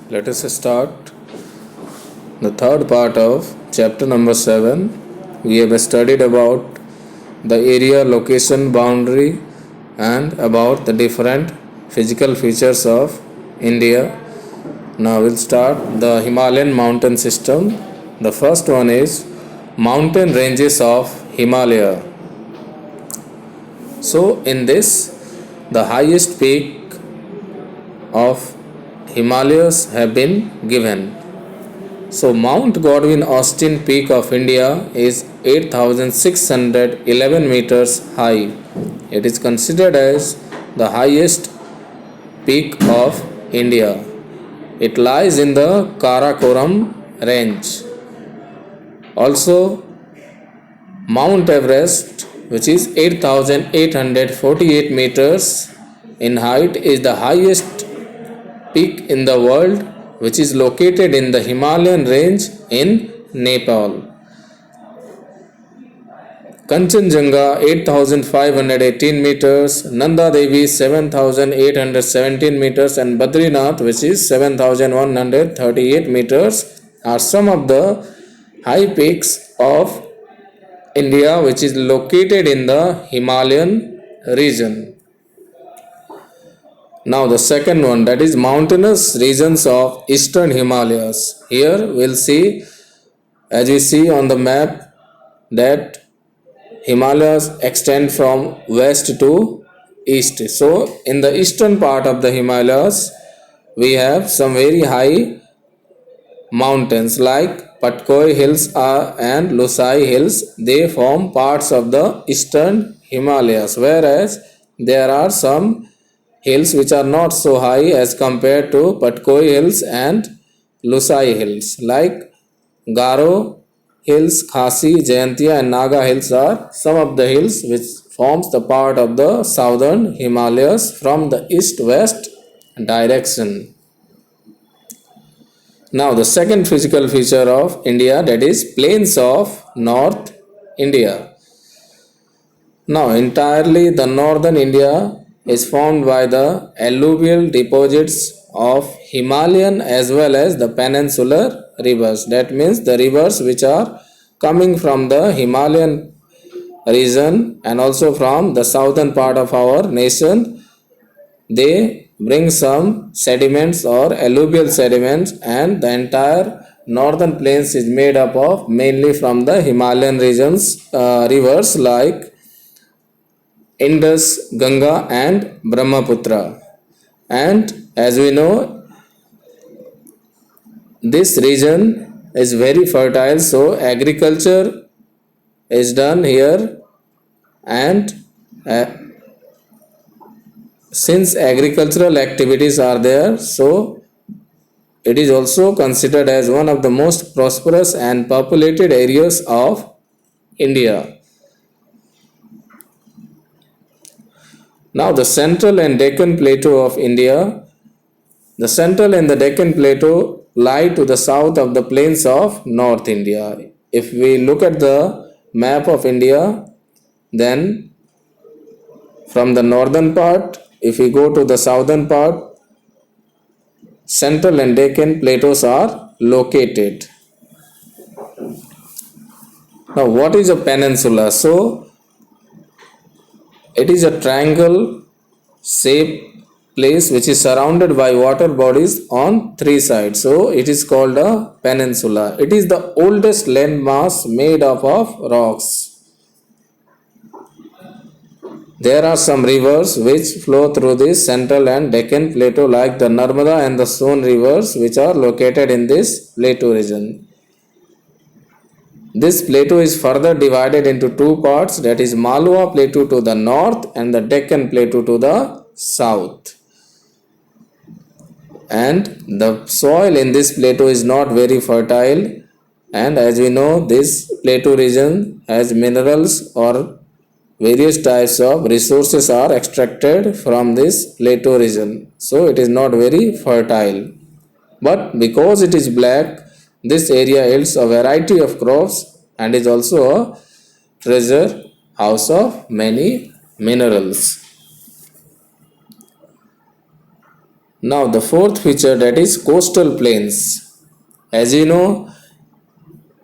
Let us start the third part of chapter number 7. We have studied about the area, location, boundary, and about the different physical features of India. Now we'll start the Himalayan mountain system. The first one is mountain ranges of Himalaya. So in this, the highest peak of Himalayas have been given. So Mount Godwin Austen Peak of India is 8,611 meters high. It is considered as the highest peak of India. It lies in the Karakoram range. Also Mount Everest, which is 8,848 meters in height, is the highest peak in the world, which is located in the Himalayan range in Nepal. Kanchenjunga 8,518 meters, Nanda Devi 7,817 meters, and Badrinath, which is 7,138 meters, are some of the high peaks of India, which is located in the Himalayan region. Now the second one, that is mountainous regions of eastern Himalayas. Here we'll see, as we see on the map, that Himalayas extend from west to east. So in the eastern part of the Himalayas, we have some very high mountains like Patkoi Hills and Lusai Hills. They form parts of the eastern Himalayas, whereas there are some hills which are not so high as compared to Patkoi Hills and Lusai Hills, like Garo Hills, Khasi, Jayantia, and Naga Hills are some of the hills which forms the part of the southern Himalayas from the east-west direction. Now the second physical feature of India, that is plains of North India. Now entirely the northern India is formed by the alluvial deposits of Himalayan as well as the peninsular rivers. That means the rivers which are coming from the Himalayan region and also from the southern part of our nation, they bring some sediments or alluvial sediments, and the entire northern plains is made up of mainly from the Himalayan regions, rivers like Indus, Ganga, and Brahmaputra. And as we know, this region is very fertile, so agriculture is done here, and since agricultural activities are there, so it is also considered as one of the most prosperous and populated areas of India. Now the central and Deccan Plateau of India. The central and the Deccan Plateau lie to the south of the plains of North India. If we look at the map of India, then from the northern part, if we go to the southern part, central and Deccan Plateaus are located. Now what is a peninsula? So it is a triangle shaped place which is surrounded by water bodies on three sides. So it is called a peninsula. It is the oldest landmass made up of rocks. There are some rivers which flow through this central and Deccan Plateau like the Narmada and the Son rivers, which are located in this plateau region. This plateau is further divided into two parts, that is Malwa Plateau to the north and the Deccan Plateau to the south. And the soil in this plateau is not very fertile, and as we know, this plateau region has minerals or various types of resources are extracted from this plateau region, so it is not very fertile. But because it is black, this area yields a variety of crops and is also a treasure house of many minerals. Now the fourth feature, that is coastal plains. As you know,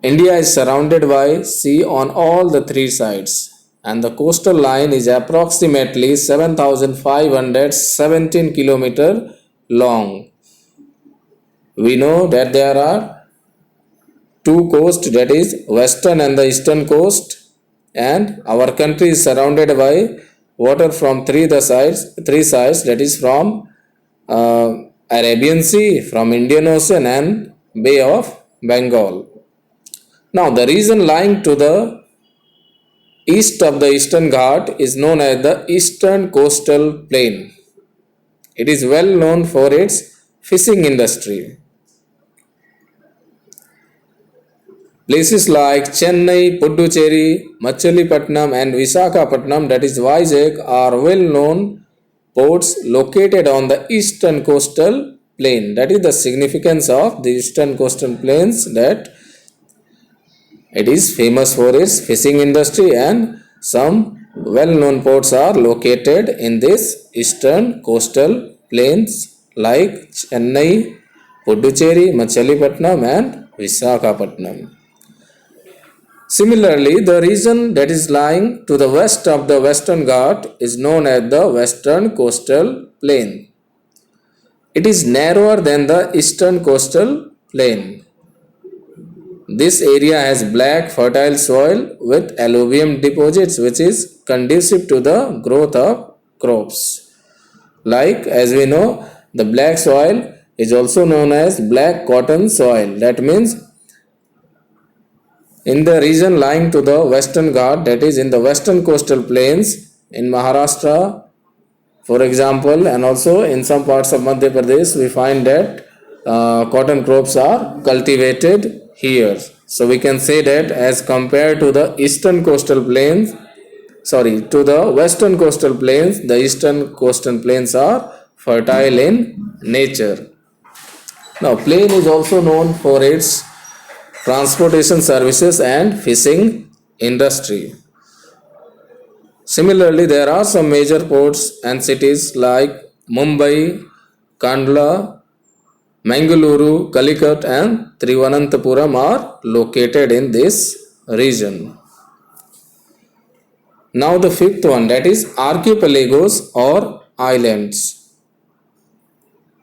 India is surrounded by sea on all the three sides, and the coastal line is approximately 7,517 km long. We know that there are two coasts, that is western and the eastern coast, and our country is surrounded by water from three sides, that is from uh, Arabian Sea, from Indian Ocean, and Bay of Bengal. Now, the region lying to the east of the Eastern Ghat is known as the Eastern Coastal Plain. It is well known for its fishing industry. Places like Chennai, Puducherry, Machilipatnam, and Visakhapatnam, that is Vizag, are well known ports located on the eastern coastal plain. That is the significance of the eastern coastal plains, that it is famous for its fishing industry, and some well known ports are located in this eastern coastal plains like Chennai, Puducherry, Machilipatnam, and Visakhapatnam. Similarly, the region that is lying to the west of the Western Ghat is known as the Western Coastal Plain. It is narrower than the Eastern Coastal Plain. This area has black fertile soil with alluvium deposits, which is conducive to the growth of crops. Like, as we know, the black soil is also known as black cotton soil. That means in the region lying to the Western Ghat, that is in the Western Coastal Plains in Maharashtra, for example, and also in some parts of Madhya Pradesh, we find that cotton crops are cultivated here. So we can say that as compared to the Eastern Coastal Plains, to the Western Coastal Plains, the Eastern Coastal Plains are fertile in nature. Now, plain is also known for its transportation services and fishing industry. Similarly, there are some major ports and cities like Mumbai, Kandla, Mangaluru, Calicut, and Thiruvananthapuram are located in this region. Now, the fifth one, that is archipelagos or islands.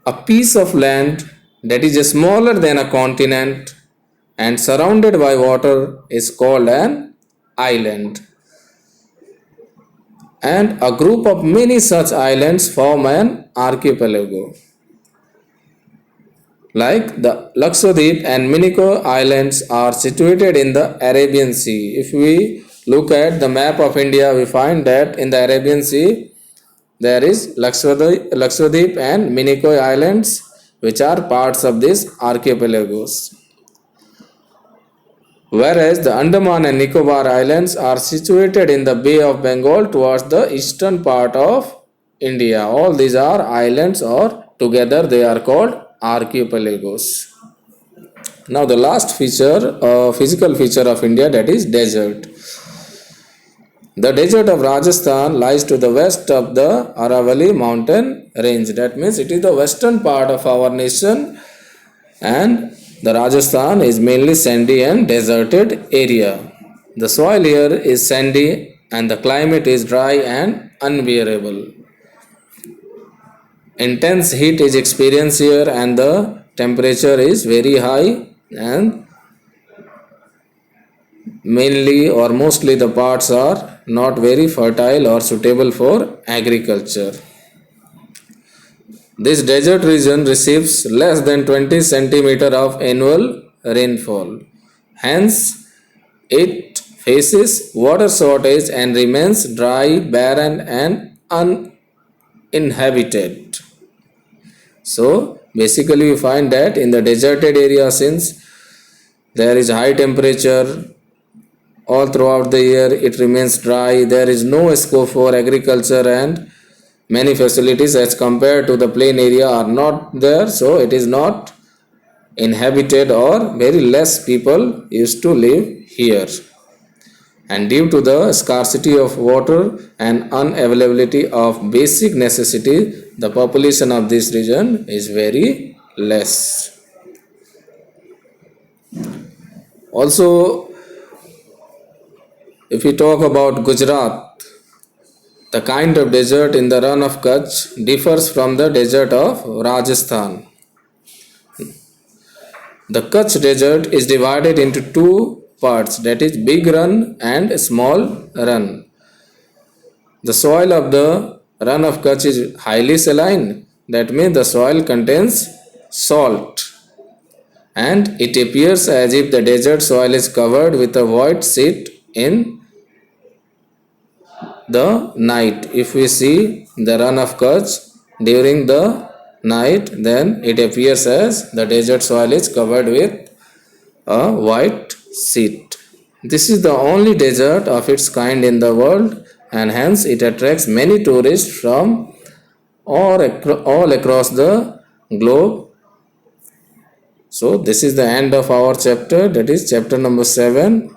A piece of land that is smaller than a continent and surrounded by water is called an island. And a group of many such islands form an archipelago. Like the Lakshadweep and Minicoy Islands are situated in the Arabian Sea. If we look at the map of India, we find that in the Arabian Sea there is Lakshadweep and Minicoy Islands, which are parts of these archipelagos. Whereas the Andaman and Nicobar Islands are situated in the Bay of Bengal towards the eastern part of India. All these are islands, or together they are called archipelagos. Now the last physical feature of India, that is desert. The desert of Rajasthan lies to the west of the Aravalli mountain range. That means it is the western part of our nation, and the Rajasthan is mainly sandy and deserted area. The soil here is sandy and the climate is dry and unbearable. Intense heat is experienced here and the temperature is very high, and mainly or mostly the parts are not very fertile or suitable for agriculture. This desert region receives less than 20 centimeter of annual rainfall. Hence, it faces water shortage and remains dry, barren, and uninhabited. So, basically, you find that in the deserted area, since there is high temperature all throughout the year, it remains dry, there is no scope for agriculture, and many facilities as compared to the plain area are not there, so it is not inhabited, or very less people used to live here. And due to the scarcity of water and unavailability of basic necessity, the population of this region is very less. Also, if we talk about Gujarat, the kind of desert in the Rann of Kutch differs from the desert of Rajasthan. The Kutch desert is divided into two parts, that is big Rann and small Rann. The soil of the Rann of Kutch is highly saline, that means the soil contains salt, and it appears as if the desert soil is covered with a white sheet in the night. If we see the Rann of Kutch during the night, then it appears as the desert soil is covered with a white sheet. This is the only desert of its kind in the world, and hence it attracts many tourists from all across the globe. So this is the end of our chapter, that is chapter number 7.